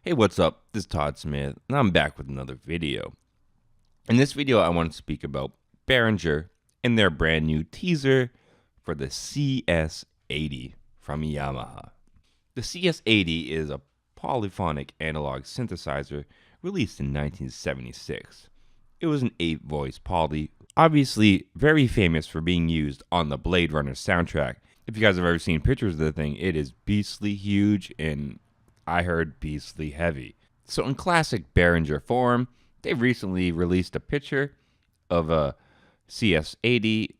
Hey, what's up? This is Todd Smith, and I'm back with another video. In this video, I want to speak about Behringer and their brand new teaser for the CS80 from Yamaha. The CS80 is a polyphonic analog synthesizer released in 1976. It was an 8-voice poly, obviously very famous for being used on the Blade Runner soundtrack. If you guys have ever seen pictures of the thing, it is beastly huge and I heard beastly heavy. So in classic Behringer form, they recently released a picture of a CS80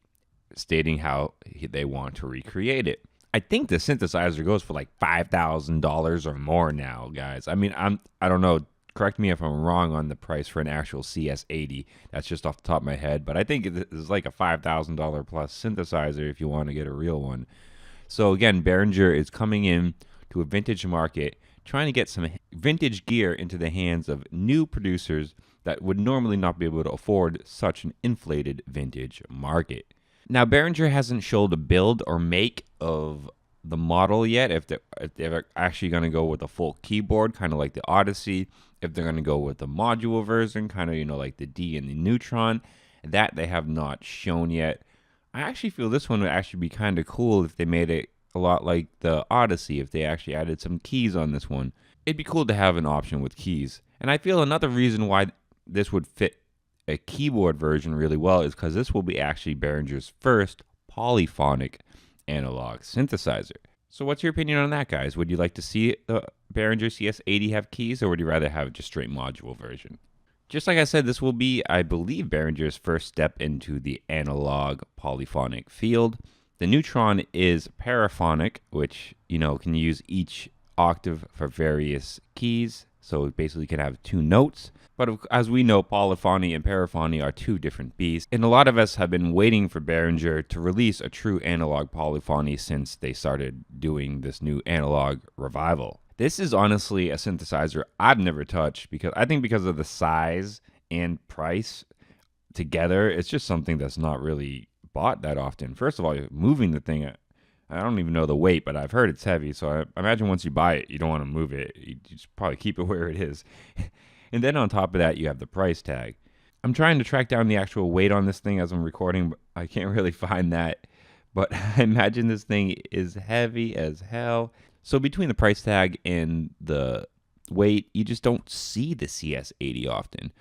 stating how they want to recreate it. I think the synthesizer goes for like $5,000 or more now, guys. I mean, I don't know. Correct me if I'm wrong on the price for an actual CS80. That's just off the top of my head, but I think it is like a $5,000 plus synthesizer if you want to get a real one. So again, Behringer is coming in to a vintage market, trying to get some vintage gear into the hands of new producers that would normally not be able to afford such an inflated vintage market. Now, Behringer hasn't showed a build or make of the model yet, if they're actually going to go with a full keyboard, kind of like the Odyssey, if they're going to go with the module version, kind of, like the D and the Neutron. That they have not shown yet. I actually feel this one would actually be kind of cool if they made it a lot like the Odyssey, if they actually added some keys on this one. It'd be cool to have an option with keys. And I feel another reason why this would fit a keyboard version really well is because this will be actually Behringer's first polyphonic analog synthesizer. So what's your opinion on that, guys? Would you like to see the Behringer CS80 have keys, or would you rather have just straight module version? Just like I said, this will be, I believe, Behringer's first step into the analog polyphonic field. The Neutron is paraphonic, which, can use each octave for various keys. So it basically can have two notes. But as we know, polyphony and paraphony are two different beasts. And a lot of us have been waiting for Behringer to release a true analog polyphony since they started doing this new analog revival. This is honestly a synthesizer I've never touched because of the size and price together, it's just something that's not really bought that often. First of all, moving the thing, I don't even know the weight, but I've heard it's heavy. So I imagine once you buy it, you don't want to move it. You just probably keep it where it is. And then on top of that, you have the price tag. I'm trying to track down the actual weight on this thing as I'm recording, but I can't really find that. But I imagine this thing is heavy as hell. So between the price tag and the weight, you just don't see the CS80 often,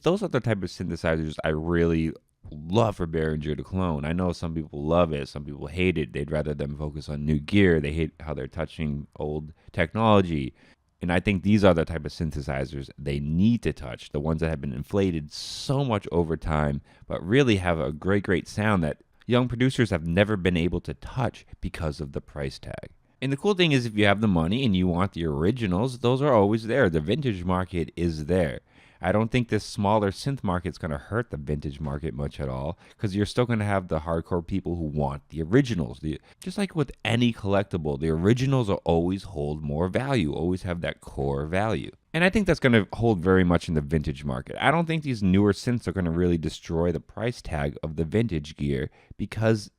those are the type of synthesizers I really love for Behringer to clone. I know some people love it, some people hate it. They'd rather them focus on new gear. They hate how they're touching old technology. And I think these are the type of synthesizers they need to touch, the ones that have been inflated so much over time, but really have a great sound that young producers have never been able to touch because of the price tag. And the cool thing is, if you have the money and you want the originals, those are always there. The vintage market is there. I don't think this smaller synth market is going to hurt the vintage market much at all, because you're still going to have the hardcore people who want the originals. Just like with any collectible, the originals will always hold more value, always have that core value. And I think that's going to hold very much in the vintage market. I don't think these newer synths are going to really destroy the price tag of the vintage gear, because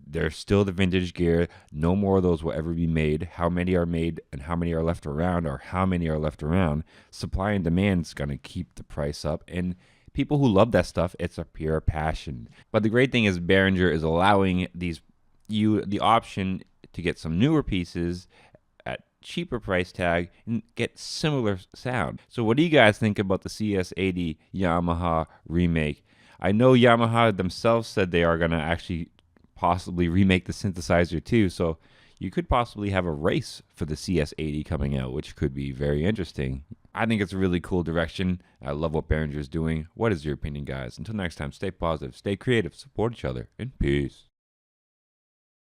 they're still the vintage gear. No more of those will ever be made. How many are made and how many are left around, or how many are left around? Supply and demand is going to keep the price up. And people who love that stuff, it's a pure passion. But the great thing is Behringer is allowing the option to get some newer pieces at cheaper price tag and get similar sound. So what do you guys think about the CS80 Yamaha remake? I know Yamaha themselves said they are going to actually possibly remake the synthesizer too, so you could possibly have a race for the CS80 coming out, which could be very interesting. I think it's a really cool direction. I love what Behringer is doing. What is your opinion, guys? Until next time, stay positive, stay creative, support each other, and peace.